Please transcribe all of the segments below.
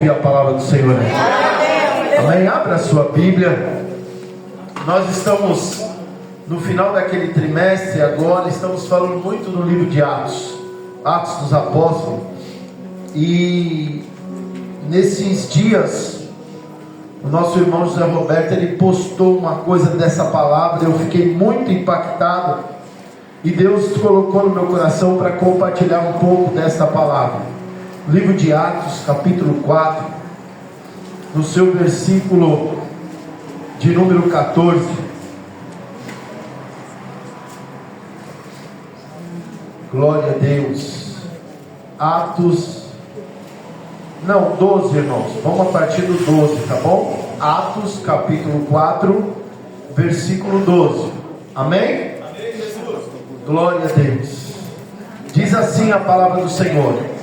A palavra do Senhor, né? Amém? Abra a sua Bíblia. Nós estamos no final daquele trimestre agora. Estamos falando muito no livro de Atos, Atos dos Apóstolos. E nesses dias, o nosso irmão José Roberto, ele postou uma coisa dessa palavra. Eu fiquei muito impactado, e Deus colocou no meu coração para compartilhar um pouco desta palavra. Livro de Atos, capítulo 4, no seu versículo de número 14. Glória a Deus. Atos, não, 12, irmãos. Vamos a partir do 12, tá bom? Atos, capítulo 4, versículo 12. Amém? Amém, Jesus. Glória a Deus. Diz assim a palavra do Senhor: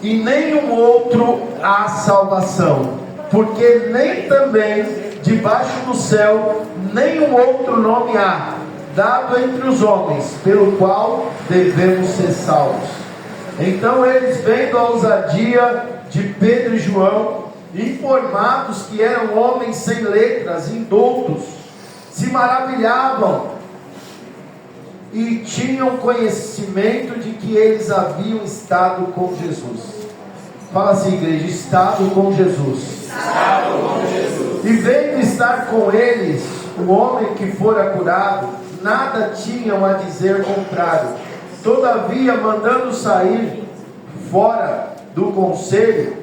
e nenhum outro há salvação, porque nem também debaixo do céu nenhum outro nome há, dado entre os homens, pelo qual devemos ser salvos. Então eles, vendo a ousadia de Pedro e João, informados que eram homens sem letras, indoutos, se maravilhavam e tinham conhecimento de que eles haviam estado com Jesus. Fala assim, igreja: estado com Jesus. Estado com Jesus. E vendo estar com eles o homem que fora curado, nada tinham a dizer contrário. Todavia, mandando sair fora do conselho,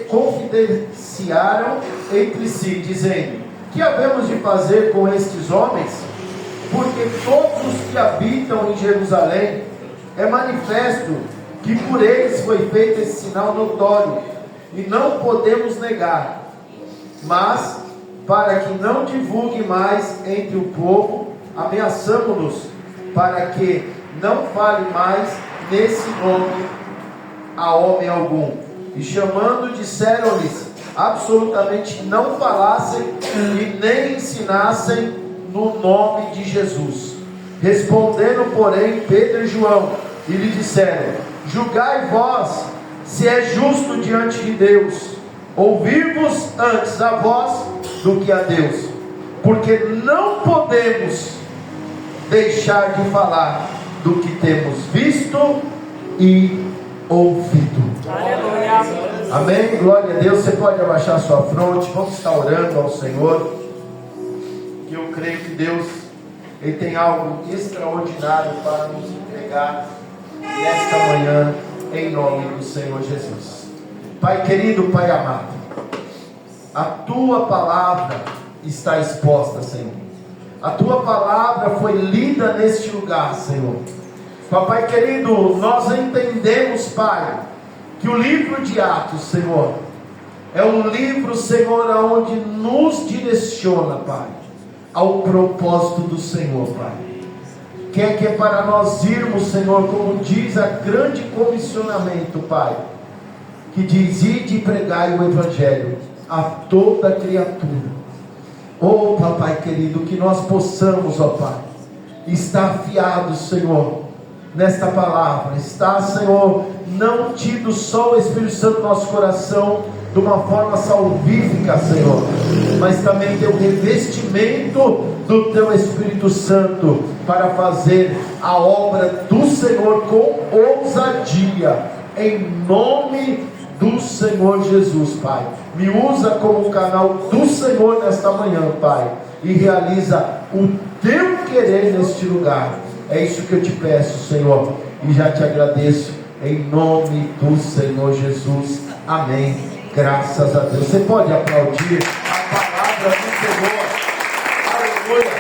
confidenciaram entre si, dizendo: que havemos de fazer com estes homens? Porque todos os que habitam em Jerusalém, é manifesto que por eles foi feito esse sinal notório, e não podemos negar. Mas, para que não divulgue mais entre o povo, ameaçamo-nos, para que não fale mais nesse nome a homem algum. E chamando, disseram-lhes absolutamente que não falassem e nem ensinassem no nome de Jesus. Responderam, porém, Pedro e João, e lhe disseram: julgai vós se é justo diante de Deus ouvir-vos antes a vós do que a Deus, porque não podemos deixar de falar do que temos visto e ouvido. Aleluia. Amém? Glória a Deus. Você pode abaixar sua fronte. Vamos estar orando ao Senhor, que eu creio que Deus, Ele tem algo extraordinário para nos entregar nesta manhã, em nome do Senhor Jesus. Pai querido, Pai amado, a Tua palavra está exposta, Senhor. A Tua palavra foi lida neste lugar, Senhor. Papai querido, nós entendemos, Pai, que o livro de Atos, Senhor, é um livro, Senhor, onde nos direciona, Pai, ao propósito do Senhor, Pai. Que é para nós irmos, Senhor, como diz a grande comissionamento, Pai, que diz: ide e pregai o Evangelho a toda criatura. Oh, Papai querido, que nós possamos, ó Pai, estar afiados, Senhor, nesta palavra. Está, Senhor, não tido só o Espírito Santo no nosso coração de uma forma salvífica, Senhor, mas também ter o revestimento do Teu Espírito Santo para fazer a obra do Senhor com ousadia, em nome do Senhor Jesus, Pai. Me usa como canal do Senhor nesta manhã, Pai, e realiza o Teu querer neste lugar. É isso que eu te peço, Senhor, e já te agradeço, em nome do Senhor Jesus. Amém. Graças a Deus. Você pode aplaudir a palavra do Senhor. Aleluia.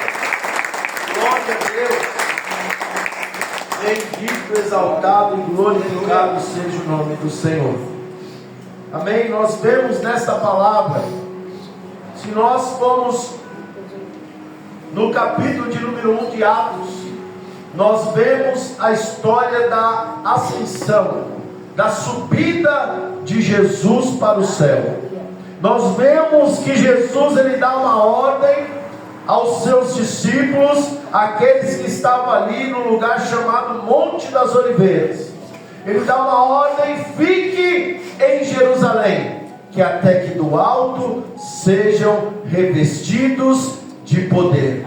Glória a Deus. Bendito, exaltado e glorificado seja o nome do Senhor. Amém. Nós vemos nesta palavra, se nós formos no capítulo de número 1 de Atos, nós vemos a história da ascensão, da subida de Jesus para o céu. Nós vemos que Jesus, ele dá uma ordem aos seus discípulos, aqueles que estavam ali no lugar chamado Monte das Oliveiras. Ele dá uma ordem: fique em Jerusalém, que até que do alto sejam revestidos de poder.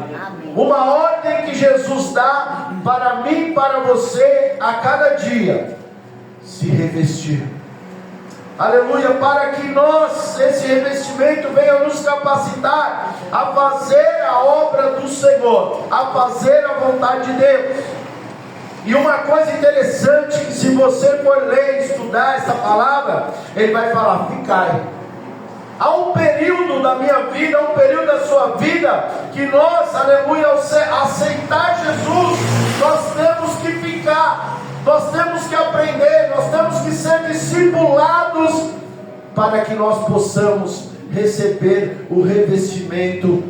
Uma ordem que Jesus dá para mim e para você a cada dia: se revestir. Aleluia, para que nós, esse revestimento venha nos capacitar a fazer a obra do Senhor, a fazer a vontade de Deus. E uma coisa interessante, que se você for ler e estudar essa palavra, ele vai falar: ficai. Há um período da minha vida, há um período da sua vida, que nós, aleluia, ao aceitar Jesus, nós temos que ficar, nós temos que aprender, nós temos que ser discipulados, para que nós possamos receber o revestimento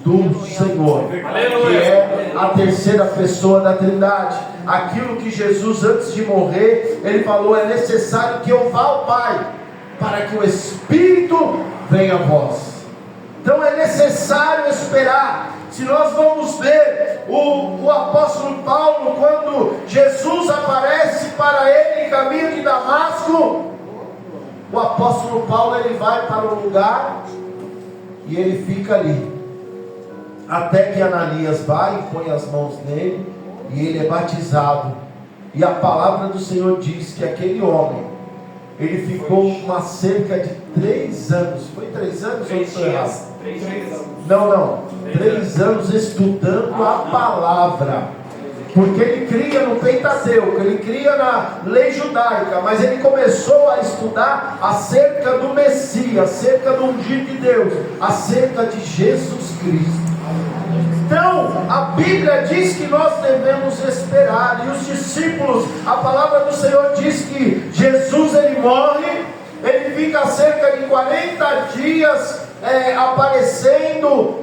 do Senhor, que é a terceira pessoa da Trindade. Aquilo que Jesus, antes de morrer, ele falou: é necessário que eu vá ao Pai, para que o Espírito venha a vós. Então é necessário esperar. Se nós vamos ver o apóstolo Paulo, quando Jesus aparece para ele em caminho de Damasco, o apóstolo Paulo, ele vai para um lugar e ele fica ali, até que Ananias vai e põe as mãos nele, e ele é batizado. E a palavra do Senhor diz que aquele homem, ele ficou uma cerca de 3 anos. Foi 3 anos ou estou errado? 3 anos. Não. 3 anos estudando a palavra. Porque ele cria no Pentateuco, ele cria na lei judaica, mas ele começou a estudar acerca do Messias, acerca do ungido de Deus, acerca de Jesus Cristo. Então, a Bíblia diz que nós devemos esperar, e os discípulos, a palavra do Senhor diz que Jesus, ele morre, ele fica cerca de 40 dias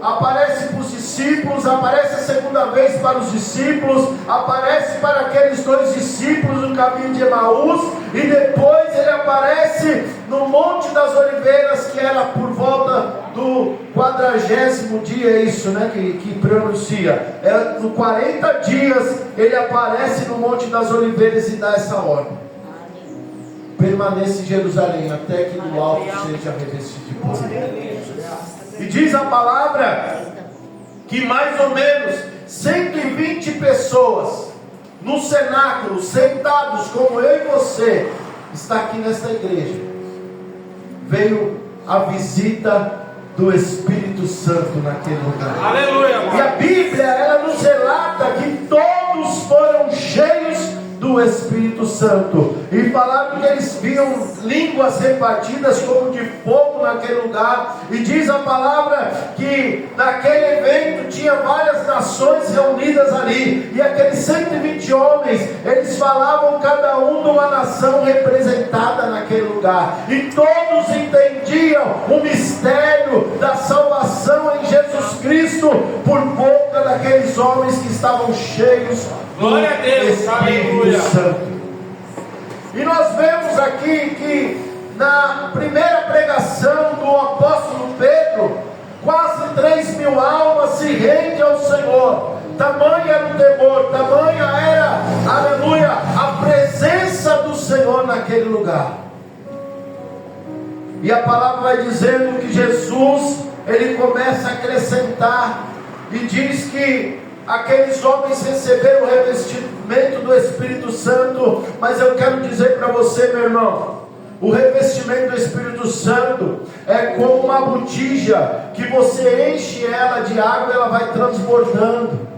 aparece para os discípulos, aparece a segunda vez para os discípulos, aparece para aqueles 2 discípulos no caminho de Emaús, e depois ele aparece no Monte das Oliveiras, que era por volta do 40º dia, é isso, né, que pronuncia, no 40 dias ele aparece no Monte das Oliveiras e dá essa ordem: permaneça em Jerusalém, até que do alto seja revestido de poder. E diz a palavra que mais ou menos 120 pessoas no cenáculo, sentados como eu e você, está aqui nesta igreja. Veio a visita do Espírito Santo naquele lugar. Aleluia. E a Bíblia, ela nos relata que todos foram cheios do Espírito Santo, e falaram que eles viam línguas repartidas como de fogo naquele lugar, e diz a palavra que naquele evento tinha várias nações reunidas ali, e aqueles 120 homens, eles falavam cada um de uma nação representada naquele lugar, e todos entendiam o mistério da salvação em Jesus Cristo, por boca daqueles homens que estavam cheios glória a Deus, aleluia. Santo. E nós vemos aqui que na primeira pregação do apóstolo Pedro, quase 3.000 almas se rendem ao Senhor. Tamanho era o temor, tamanha era, aleluia, a presença do Senhor naquele lugar. E a palavra vai dizendo que Jesus, ele começa a acrescentar, e diz que aqueles homens receberam o revestimento do Espírito Santo. Mas eu quero dizer para você, meu irmão, o revestimento do Espírito Santo é como uma botija, que você enche ela de água e ela vai transbordando.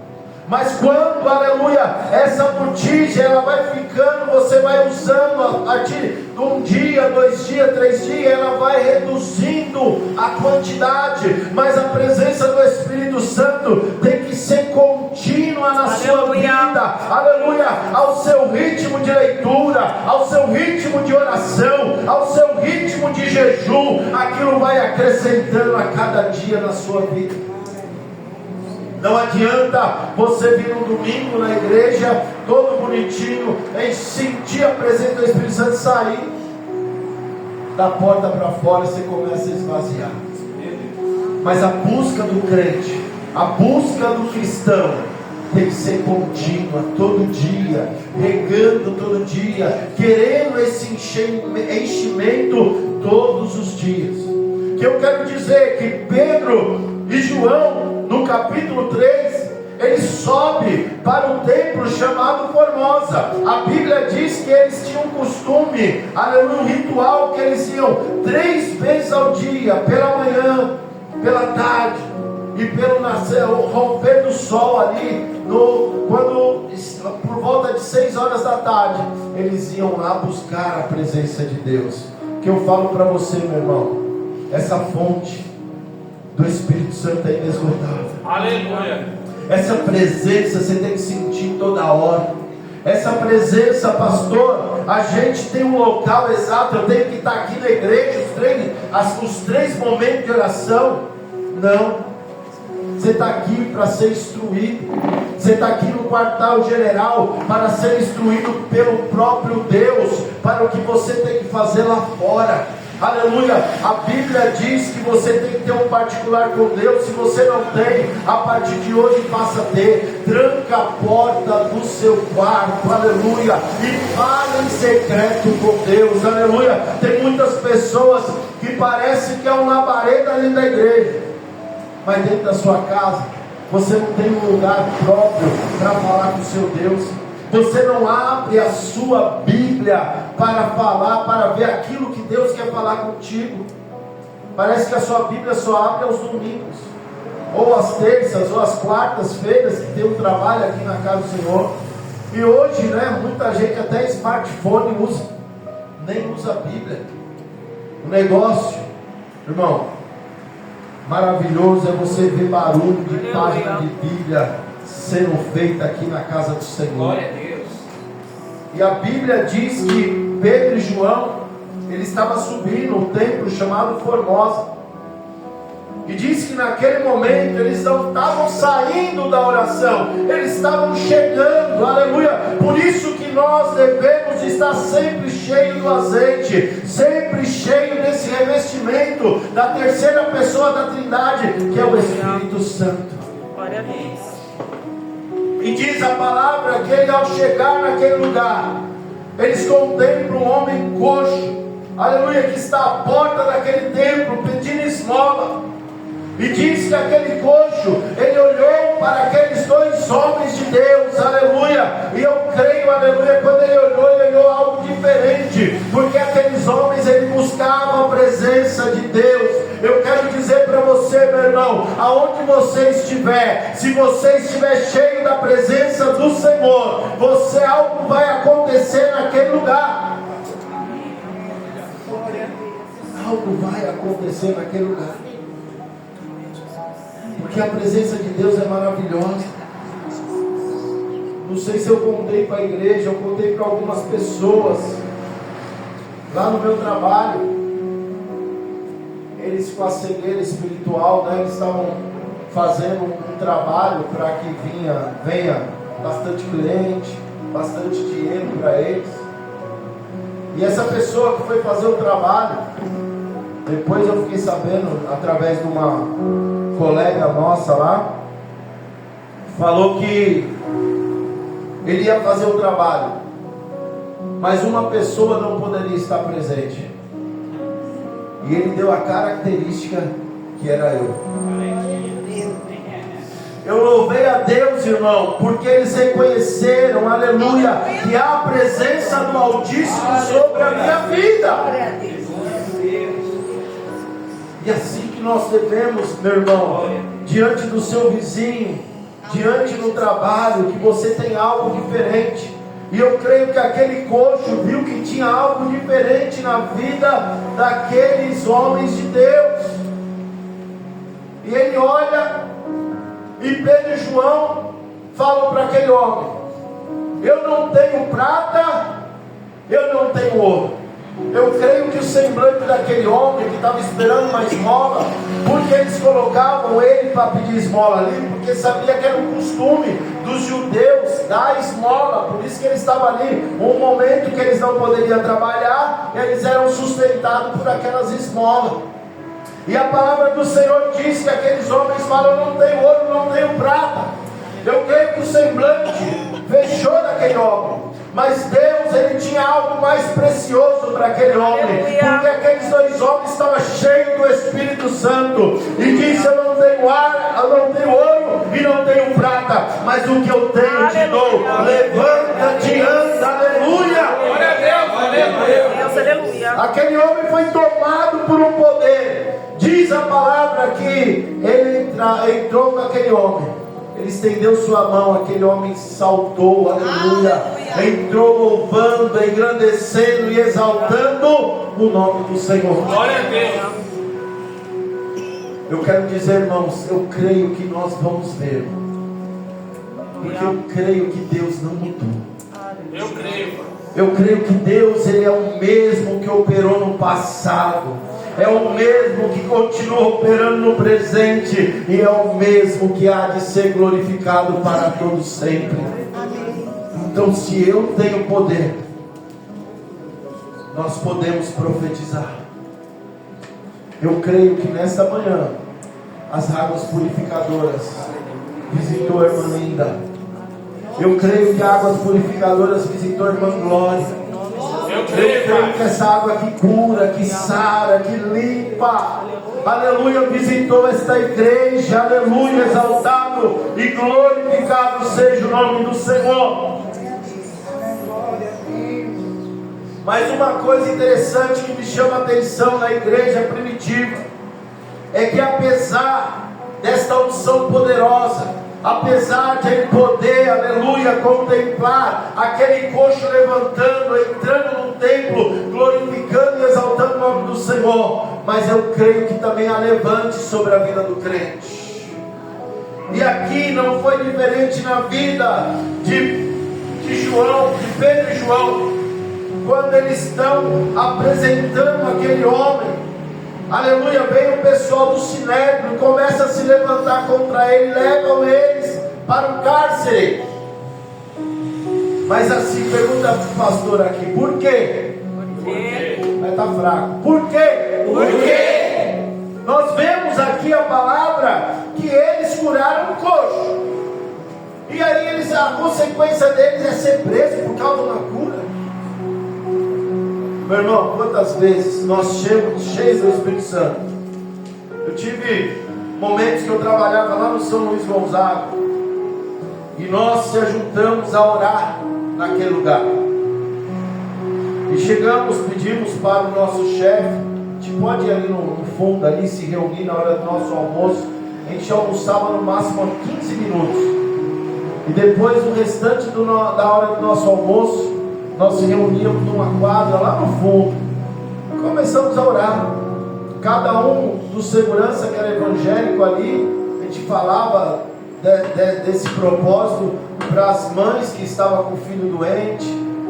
Mas quando, aleluia, essa botija ela vai ficando, você vai usando a partir de 1 dia, 2 dias, 3 dias, ela vai reduzindo a quantidade. Mas a presença do Espírito Santo tem que ser contínua na sua vida, aleluia, ao seu ritmo de leitura, ao seu ritmo de oração, ao seu ritmo de jejum. Aquilo vai acrescentando a cada dia na sua vida. Não adianta você vir no domingo na igreja, todo bonitinho, em sentir a presença do Espírito Santo, sair da porta para fora, você começa a esvaziar. Mas a busca do crente, a busca do cristão, tem que ser contínua, todo dia, regando todo dia, querendo esse enchimento todos os dias. Que eu quero dizer que Pedro e João, no capítulo 3, ele sobe para um templo chamado Formosa. A Bíblia diz que eles tinham um costume, aleluia, um ritual que eles iam 3 vezes ao dia, pela manhã, pela tarde e pelo nascer, romper do sol ali, quando por volta de 6 horas da tarde, eles iam lá buscar a presença de Deus. Que eu falo para você, meu irmão, essa fonte do Espírito Santo é inesgotável. Aleluia. Essa presença você tem que sentir toda hora. Essa presença, pastor, a gente tem um local exato. Eu tenho que estar aqui na igreja os 3 momentos de oração. Não. Você está aqui para ser instruído. Você está aqui no quartel general para ser instruído pelo próprio Deus, para o que você tem que fazer lá fora. Aleluia, a Bíblia diz que você tem que ter um particular com Deus. Se você não tem, a partir de hoje passa a ter. Tranca a porta do seu quarto, aleluia, e fale em secreto com Deus, aleluia. Tem muitas pessoas que parecem que é um labareda ali da igreja, mas dentro da sua casa você não tem um lugar próprio para falar com o seu Deus. Você não abre a sua Bíblia para falar, para ver aquilo que Deus quer falar contigo. Parece que a sua Bíblia só abre aos domingos, ou às terças, ou às quartas-feiras, que tem um trabalho aqui na casa do Senhor. E hoje, né, muita gente até smartphone usa, nem usa a Bíblia. O negócio, irmão, maravilhoso é você ver barulho de página de Bíblia sendo feita aqui na casa do Senhor. Glória a Deus. E a Bíblia diz que Pedro e João, ele estava subindo um templo chamado Formosa. E diz que naquele momento eles não estavam saindo da oração, eles estavam chegando, aleluia. Por isso que nós devemos estar sempre cheio do azeite, sempre cheio desse revestimento da terceira pessoa da Trindade, que é o Espírito Santo. Glória a Deus. E diz a palavra que ele, ao chegar naquele lugar, eles contemplam um homem coxo, aleluia, que está à porta daquele templo pedindo esmola. E diz que aquele coxo, ele olhou para aqueles 2 homens de Deus, aleluia. E eu creio, aleluia, quando ele olhou algo diferente, porque aqueles homens, ele buscavam a presença de Deus. Eu quero dizer para você, meu irmão, aonde você estiver, se você estiver cheio da presença do Senhor, algo vai acontecer naquele lugar. Algo vai acontecer naquele lugar. Porque a presença de Deus é maravilhosa. Não sei se eu contei para a igreja, eu contei para algumas pessoas. Lá no meu trabalho, eles com a cegueira espiritual, né, eles estavam fazendo um trabalho para que venha bastante cliente, bastante dinheiro para eles. E essa pessoa que foi fazer o trabalho, depois eu fiquei sabendo através de uma colega nossa lá, falou que ele ia fazer o trabalho, mas uma pessoa não poderia estar presente. E ele deu a característica que era eu. Eu louvei a Deus, irmão, porque eles reconheceram, aleluia, que há a presença do Altíssimo sobre a minha vida. E assim que nós devemos, meu irmão, diante do seu vizinho, diante do trabalho, que você tem algo diferente. E eu creio que aquele coxo viu que tinha algo diferente na vida daqueles homens de Deus. E ele olha, e Pedro e João falam para aquele homem: eu não tenho prata, eu não tenho ouro. Eu creio que o semblante daquele homem que estava esperando uma esmola, porque eles colocavam ele para pedir esmola ali, porque sabia que era um costume dos judeus dar esmola, por isso que ele estava ali, um momento que eles não poderiam trabalhar, eles eram sustentados por aquelas esmolas. E a palavra do Senhor diz que aqueles homens falam: eu não tenho ouro, não tenho prata. Eu creio que o semblante fechou daquele homem. Mas Deus, Ele tinha algo mais precioso para aquele homem. Porque aqueles dois homens estavam cheios do Espírito Santo. E disse: eu não tenho ouro e não tenho prata, mas o que eu tenho te dou. Levanta-te e anda. Aleluia. Glória a Deus, aleluia. Aleluia. Aquele homem foi tomado por um poder. Diz a palavra que ele entrou com aquele homem. Ele estendeu sua mão, aquele homem saltou, aleluia. Entrou louvando, engrandecendo e exaltando o nome do Senhor. Glória a Deus. Eu quero dizer, irmãos, eu creio que nós vamos ver. Porque eu creio que Deus não mudou. Eu creio. Eu creio que Deus, Ele é o mesmo que operou no passado. É o mesmo que continua operando no presente. E é o mesmo que há de ser glorificado para todos sempre. Então, se eu tenho poder, nós podemos profetizar. Eu creio que nesta manhã as águas purificadoras visitou a irmã Linda. Eu creio que águas purificadoras visitou a irmã Glória. Eu Eu creio, creio que Pai. essa água que cura, que sara, que limpa, aleluia, visitou esta igreja, aleluia, exaltado e glorificado seja o nome do Senhor. Mas uma coisa interessante que me chama a atenção na igreja primitiva é que apesar desta unção poderosa, apesar de ele poder, aleluia, contemplar aquele coxo levantando, entrando no templo, glorificando e exaltando o nome do Senhor, mas eu creio que também há levante sobre a vida do crente. E aqui não foi diferente na vida de João, de Pedro e João, quando eles estão apresentando aquele homem, aleluia, vem o pessoal do Sinédrio, começa a se levantar contra ele, levam eles para o cárcere. Mas assim, pergunta para o pastor aqui, por quê? Vai estar fraco. Por quê? Por quê? Nós vemos aqui a palavra que eles curaram o coxo. E aí a consequência deles é ser preso por causa de uma cura. Meu irmão, quantas vezes nós cheios do Espírito Santo. Eu tive momentos que eu trabalhava lá no São Luís Gonzaga e nós se ajuntamos a orar naquele lugar. E chegamos, pedimos para o nosso chefe: a gente pode ir ali no fundo, ali se reunir na hora do nosso almoço. A gente almoçava no máximo 15 minutos. E depois o restante da hora do nosso almoço, nós se reuníamos numa quadra lá no fundo. Começamos a orar. Cada um do segurança que era evangélico ali, a gente falava desse propósito para as mães que estavam com o filho doente,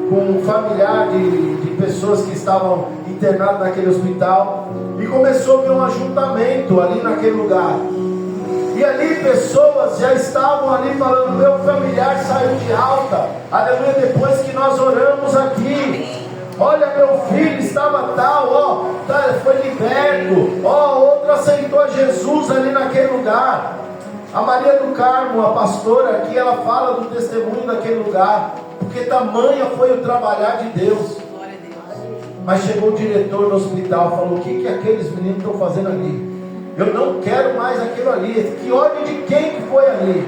com um familiar de pessoas que estavam internadas naquele hospital. E começou a vir um ajuntamento ali naquele lugar. E ali pessoas já estavam ali falando: meu familiar saiu de alta, aleluia, depois que nós oramos aqui. Olha, meu filho estava tal, foi liberto, outro aceitou a Jesus ali naquele lugar. A Maria do Carmo, a pastora aqui, ela fala do testemunho daquele lugar, porque tamanha foi o trabalhar de Deus. Mas chegou o diretor do hospital, falou: o que aqueles meninos estão fazendo ali? Eu não quero mais aquilo ali. Que ódio de quem que foi ali?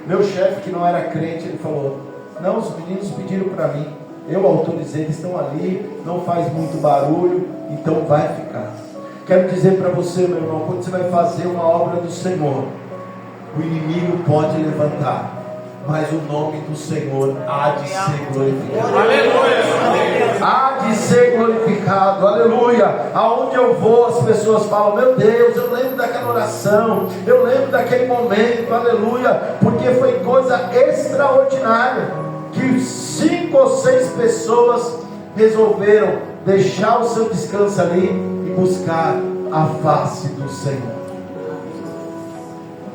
Meu chefe, que não era crente, ele falou: não, os meninos pediram para mim, eu autorizei, eles estão ali, não faz muito barulho, então vai ficar. Quero dizer para você, meu irmão, quando você vai fazer uma obra do Senhor, o inimigo pode levantar, mas o nome do Senhor há de ser glorificado. Aleluia. Há de ser glorificado, aleluia. Aonde eu vou, as pessoas falam: meu Deus, eu lembro daquela oração, eu lembro daquele momento, aleluia, porque foi coisa extraordinária, que 5 ou 6 pessoas resolveram deixar o seu descanso ali e buscar a face do Senhor.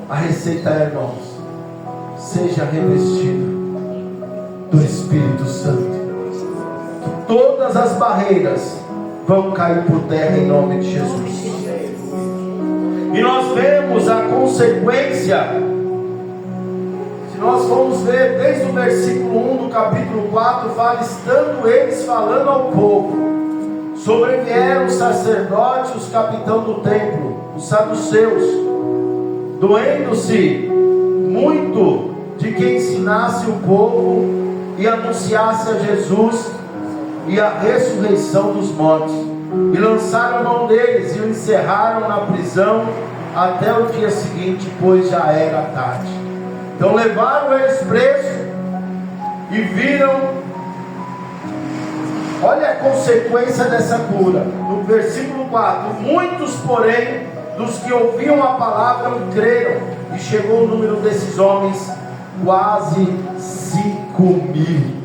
A receita é, irmãos, seja revestido do Espírito Santo. Todas as barreiras vão cair por terra em nome de Jesus. E nós vemos a consequência nós vamos ver desde o versículo 1 do capítulo 4, fala, estando eles falando ao povo, sobrevieram os sacerdotes, os capitães do templo, os saduceus, doendo-se muito de que ensinasse o povo e anunciasse a Jesus e a ressurreição dos mortos, e lançaram a mão deles e o encerraram na prisão até o dia seguinte, pois já era tarde. Então levaram eles presos e viram, olha a consequência dessa cura, no versículo 4, muitos porém dos que ouviam a palavra creram, e chegou o número desses homens quase 5.000.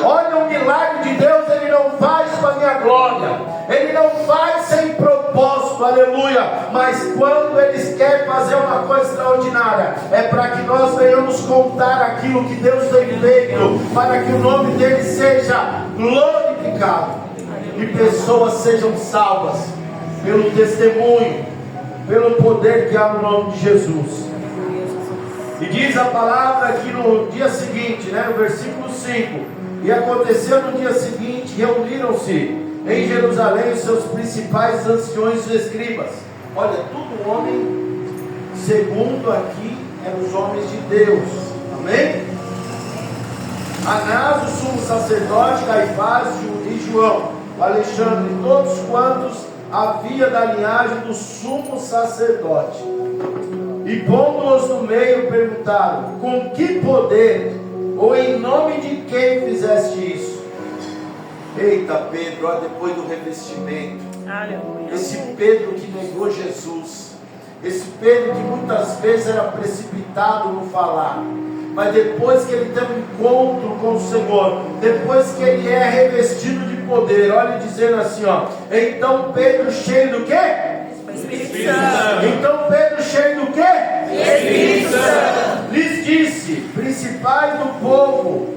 Olha, o milagre de Deus, Ele não faz com a minha glória, Ele não faz sem propósito, aleluia. Mas quando Ele quer fazer uma coisa extraordinária, é para que nós venhamos contar aquilo que Deus tem feito, para que o nome dEle seja glorificado e pessoas sejam salvas pelo testemunho, pelo poder que há no nome de Jesus. E diz a palavra que no dia seguinte, no versículo 5, e aconteceu no dia seguinte, reuniram-se em Jerusalém os seus principais anciões e escribas. Olha, tudo homem, segundo aqui, eram os homens de Deus, amém? Anás, o sumo sacerdote, Caifás e João, Alexandre, todos quantos havia da linhagem do sumo sacerdote. E pondo-os no meio, perguntaram: com que poder, ou em nome de quem fizeste isso? Eita, Pedro, ó, depois do revestimento, esse Pedro que negou Jesus, esse Pedro que muitas vezes era precipitado no falar, mas depois que ele tem um encontro com o Senhor, depois que ele é revestido de poder, olha dizendo assim, ó, então Pedro cheio do quê? Espírito Santo. Então Pedro cheio do quê? Espírito Santo. Lhes disse: principais do povo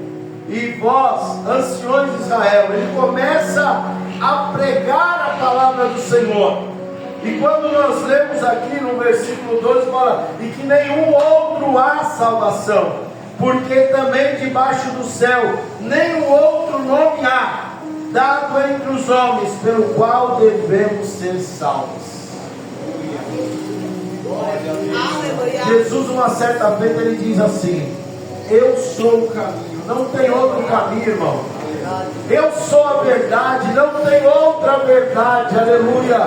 e vós, anciões de Israel. Ele começa a pregar a palavra do Senhor. E quando nós lemos aqui no versículo 12, fala: e que nenhum outro há salvação, porque também debaixo do céu nenhum outro nome há dado entre os homens pelo qual devemos ser salvos. Jesus, uma certa feita, ele diz assim: eu sou o caminho, não tem outro caminho, irmão. Eu sou a verdade, não tem outra verdade, aleluia.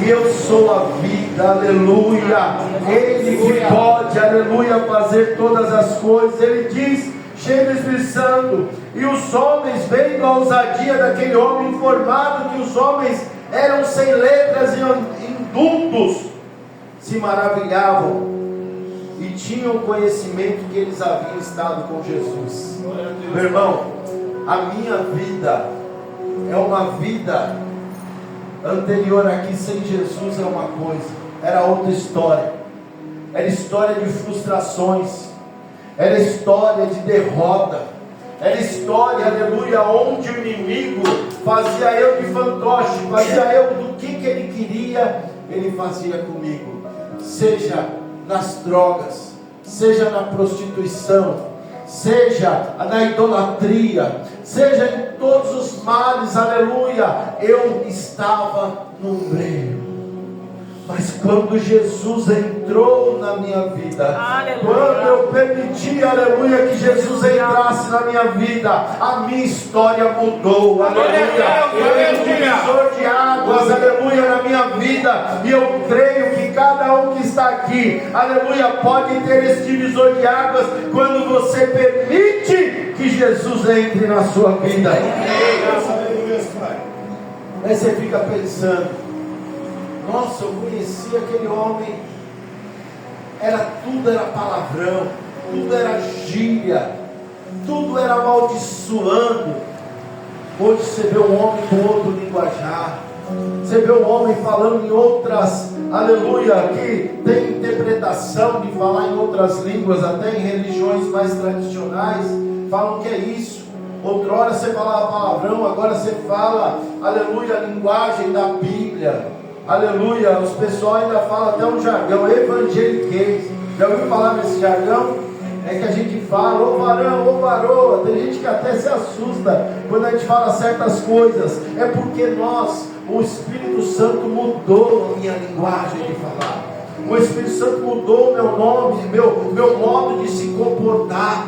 E eu sou a vida, aleluia. Ele que pode, aleluia, fazer todas as coisas. Ele diz, cheio do Espírito Santo, e os homens, vendo a ousadia daquele homem, informado que os homens eram sem letras e indultos, se maravilhavam e tinham conhecimento que eles haviam estado com Jesus. Meu irmão, a minha vida é uma vida anterior aqui sem Jesus, é uma coisa, era outra história, era história de frustrações, era história de derrota, era história, aleluia, onde o inimigo fazia eu de fantoche, fazia eu do que ele queria, ele fazia comigo, seja nas drogas, seja na prostituição, seja na idolatria, seja em todos os males, aleluia, eu estava no meio. Mas quando Jesus entrou na minha vida, aleluia, quando eu permiti, aleluia, que Jesus entrasse na minha vida, a minha história mudou, aleluia. Eu tenho um divisor de águas, aleluia, na minha vida, e eu creio que cada um que está aqui, aleluia, pode ter esse divisor de águas quando você permite que Jesus entre na sua vida. Aí você fica pensando: nossa, eu conheci aquele homem, tudo era palavrão, tudo era gíria, tudo era amaldiçoando. Hoje você vê um homem com outro linguajar, você vê um homem falando em outras, aleluia, que tem interpretação de falar em outras línguas, até em religiões mais tradicionais, falam que é isso. Outrora você falava palavrão, agora você fala, aleluia, a linguagem da Bíblia. Aleluia, os pessoal ainda falam até um jargão, evangeliquez. Já ouviu falar nesse jargão? É que a gente fala, ô varão, ô varoa. Tem gente que até se assusta quando a gente fala certas coisas. É porque o Espírito Santo mudou a minha linguagem de falar. O Espírito Santo mudou o meu nome, meu modo de se comportar.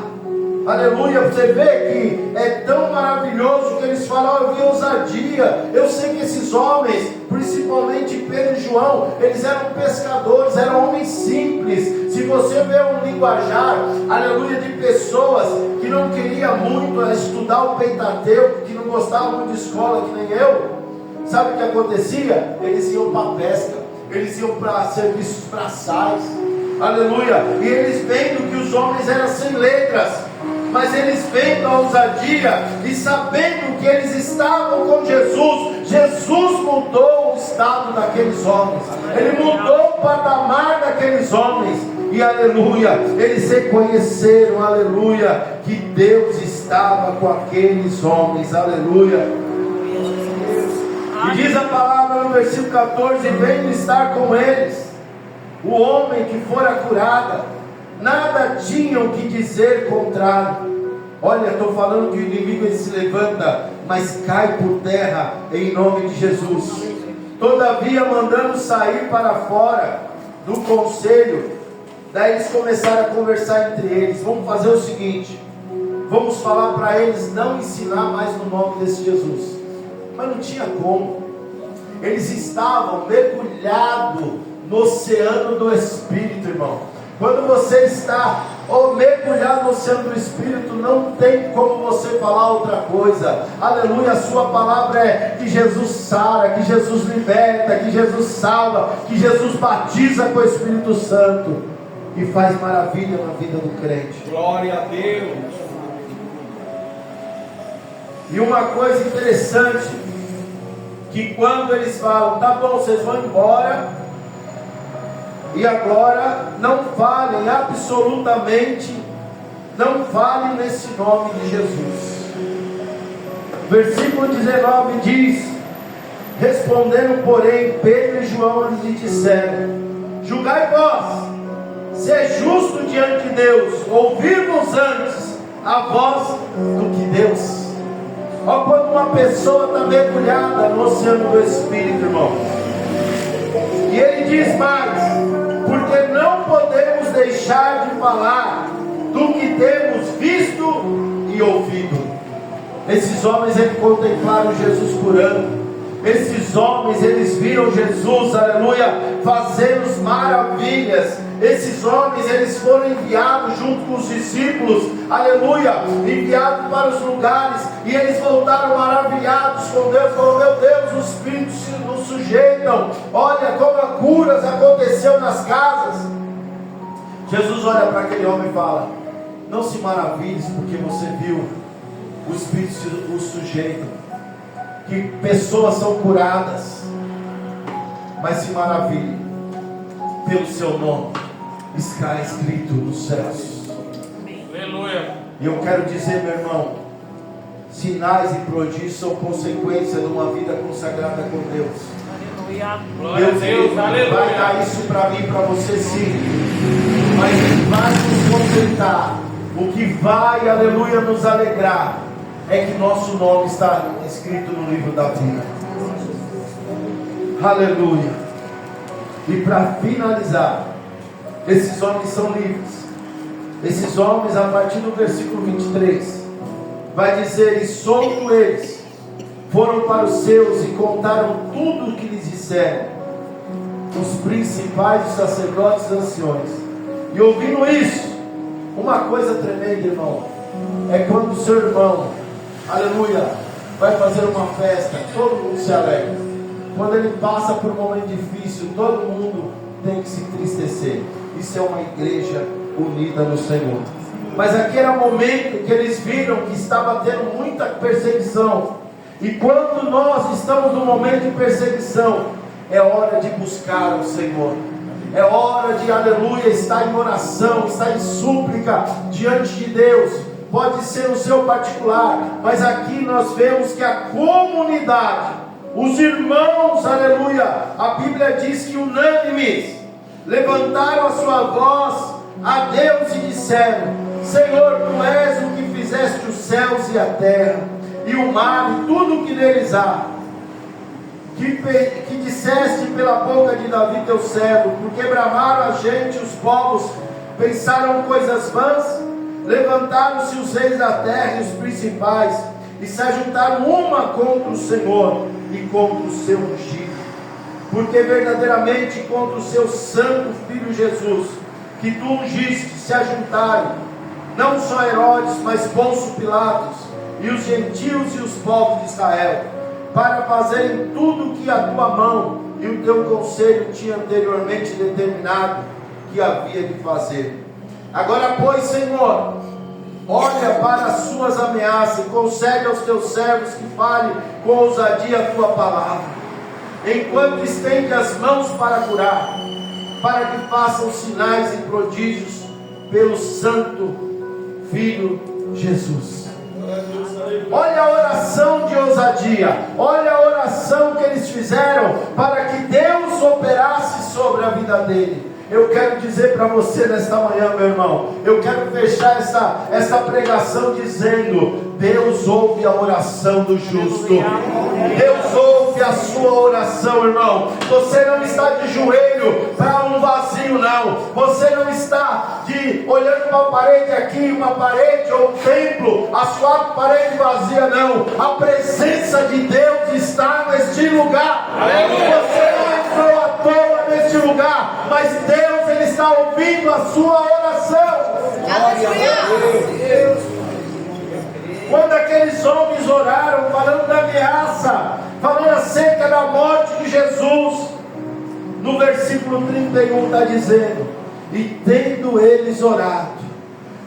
Aleluia, você vê que é tão maravilhoso que eles falam, eu vi ousadia. Eu sei que esses homens, principalmente Pedro e João, eles eram pescadores, eram homens simples. Se você vê um linguajar, aleluia, de pessoas que não queriam muito estudar o Pentateuco, que não gostavam muito de escola, que nem eu, sabe o que acontecia? Eles iam para a pesca, eles iam para serviços braçais, aleluia, e eles vendo que os homens eram sem letras, mas eles vendo a ousadia e sabendo que eles estavam com Jesus, Jesus mudou o estado daqueles homens, Ele mudou o patamar daqueles homens, e aleluia, eles reconheceram, aleluia, que Deus estava com aqueles homens, aleluia. E diz a palavra no versículo 14: vendo estar com eles o homem que fora curada, nada tinham que dizer contrário. Olha, estou falando que o inimigo ele se levanta, mas cai por terra em nome de Jesus. Todavia mandando sair para fora do conselho, daí eles começaram a conversar entre eles. Vamos fazer o seguinte, vamos falar para eles não ensinar mais no nome desse Jesus. Mas não tinha como. Eles estavam mergulhados no oceano do Espírito, irmão. Quando você está mergulhado no oceano do Espírito, não tem como você falar outra coisa. Aleluia, a sua palavra é que Jesus sara, que Jesus liberta, que Jesus salva, que Jesus batiza com o Espírito Santo e faz maravilha na vida do crente. Glória a Deus. E uma coisa interessante, que quando eles falam, tá bom, vocês vão embora, e agora não falem absolutamente, não falem nesse nome de Jesus. Versículo 19 diz: respondendo porém Pedro e João lhes disseram: julgai vós, se é justo diante de Deus ouvirmos antes a voz do que Deus. Olha quando uma pessoa está mergulhada no oceano do Espírito, irmão. E ele diz mais: porque não podemos deixar de falar do que temos visto e ouvido. Esses homens eles contemplaram Jesus curando. Esses homens eles viram Jesus, aleluia, fazendo maravilhas. Esses homens eles foram enviados junto com os discípulos, aleluia, enviados para os lugares, e eles voltaram maravilhados com Deus. Falaram: meu Deus, os espíritos nos sujeitam. Olha como a curas aconteceu nas casas. Jesus olha para aquele homem e fala: não se maravilhe porque você viu o espírito os sujeitam, que pessoas são curadas, mas se maravilhe pelo seu nome está escrito nos céus. Aleluia. E eu quero dizer, meu irmão, sinais e prodígios são consequência de uma vida consagrada com Deus. Aleluia. Glória a Deus. Ele vai dar isso para mim e para você, sim, mas Ele vai nos contentar. O que vai, aleluia, nos alegrar é que nosso nome está escrito no livro da vida. Aleluia. E para finalizar, esses homens são livres. Esses homens, a partir do versículo 23, vai dizer: e solto eles, foram para os seus e contaram tudo o que lhes disseram os principais, os sacerdotes e anciões. E ouvindo isso, uma coisa tremenda, irmão, é quando o seu irmão, aleluia, vai fazer uma festa, todo mundo se alegra. Quando ele passa por um momento difícil, todo mundo tem que se entristecer. Isso é uma igreja unida no Senhor. Mas aqui era o momento que eles viram que estava tendo muita perseguição. E quando nós estamos num momento de perseguição, é hora de buscar o Senhor. É hora de, aleluia, estar em oração, estar em súplica diante de Deus. Pode ser no seu particular, mas aqui nós vemos que a comunidade, os irmãos, aleluia, a Bíblia diz que unânimes, levantaram a sua voz a Deus e disseram: Senhor, Tu és o que fizeste os céus e a terra, e o mar e tudo o que neles há. Que disseste pela boca de Davi teu servo, porque bramaram a gente, os povos pensaram coisas vãs, levantaram-se os reis da terra e os principais, e se ajuntaram uma contra o Senhor e contra o seu ungido, porque verdadeiramente contra o seu santo Filho Jesus, que tu ungiste, se ajuntaram, não só Herodes, mas Pôncio Pilatos, e os gentios e os povos de Israel, para fazerem tudo o que a tua mão e o teu conselho tinha anteriormente determinado que havia de fazer. Agora, pois, Senhor, olha para as suas ameaças e concede aos teus servos que falem com ousadia a tua palavra, enquanto estende as mãos para curar, para que façam sinais e prodígios pelo santo Filho Jesus. Olha a oração de ousadia, olha a oração que eles fizeram para que Deus operasse sobre a vida dele. Eu quero dizer para você nesta manhã, meu irmão, eu quero fechar essa pregação dizendo: Deus ouve a oração do justo. Deus ouve a sua oração, irmão. Você não está de joelho para um vazio, não. Você não está olhando uma parede aqui, uma parede ou um templo, as quatro paredes vazias, não. A presença de Deus está neste lugar. Você não entrou à toa neste lugar, mas Deus, Ele está ouvindo a sua oração. Quando aqueles homens oraram, falando da ameaça, falando acerca da morte de Jesus, no versículo 31 está dizendo: e tendo eles orado,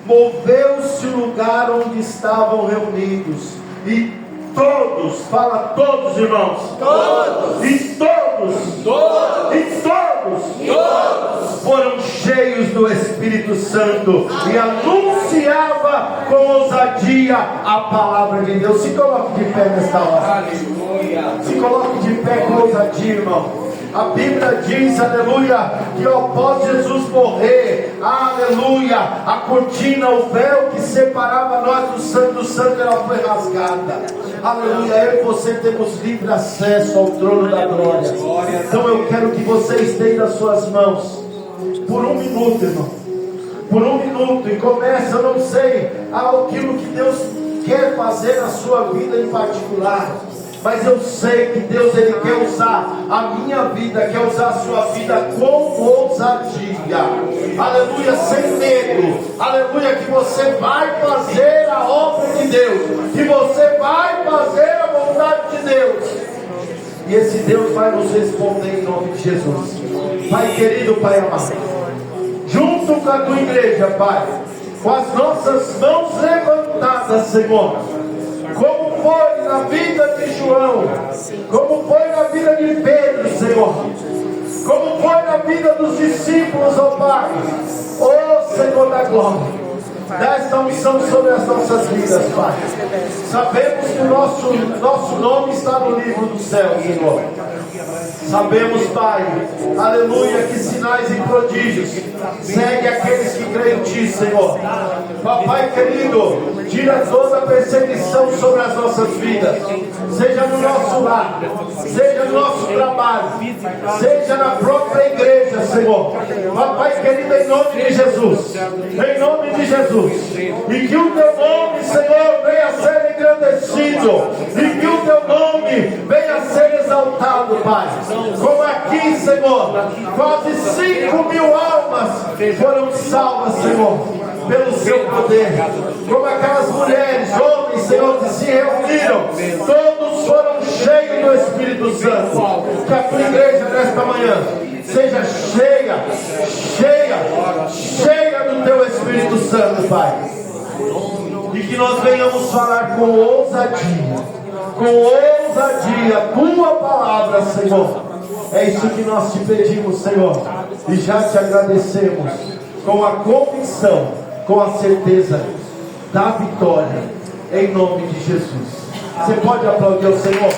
moveu-se o lugar onde estavam reunidos, e todos, fala todos, irmãos, todos, e todos, e todos foram cheios do Espírito Santo e anunciava com ousadia a palavra de Deus. Se coloque de pé nesta hora. Se coloque de pé com ousadia, irmão. A Bíblia diz, aleluia, que após Jesus morrer, aleluia, a cortina, o véu que separava nós do santo, ela foi rasgada. Aleluia, eu e você temos livre acesso ao trono da glória. Então eu quero que você estenda as suas mãos por um minuto, irmão. Por um minuto, e comece, eu não sei aquilo que Deus quer fazer na sua vida em particular, mas eu sei que Deus, Ele quer usar a minha vida, quer usar a sua vida com ousadia, aleluia, sem medo, aleluia, que você vai fazer a obra de Deus, que você vai fazer a vontade de Deus, e esse Deus vai nos responder em nome de Jesus. Pai querido, Pai amado, junto com a tua igreja, Pai, com as nossas mãos levantadas, Senhor, como foi na vida de João, como foi na vida de Pedro, Senhor, como foi na vida dos discípulos, ó Pai, ó Senhor da glória, dá esta unção sobre as nossas vidas, Pai. Sabemos que o nosso nome está no livro do céu, Senhor. Sabemos, Pai, aleluia, que sinais e prodígios segue aqueles que creem em Ti, Senhor. Papai querido, tira toda a perseguição sobre as nossas vidas, seja no nosso lar, seja no nosso trabalho, seja na própria igreja, Senhor. Papai querido, em nome de Jesus, em nome de Jesus, e que o Teu nome, Senhor, venha a ser engrandecido, e que o Teu nome venha a ser exaltado, Pai. Como aqui, Senhor, quase 5.000 almas foram salvas, Senhor, pelo Seu poder. Como aquelas mulheres, homens, Senhor, que se reuniram, todos foram cheios do Espírito Santo. Que a tua igreja nesta manhã seja cheia do Teu Espírito Santo, Pai. E que nós venhamos falar com ousadia a Tua palavra, Senhor. É isso que nós te pedimos, Senhor, e já te agradecemos com a convicção, com a certeza da vitória, em nome de Jesus. Você pode aplaudir o Senhor?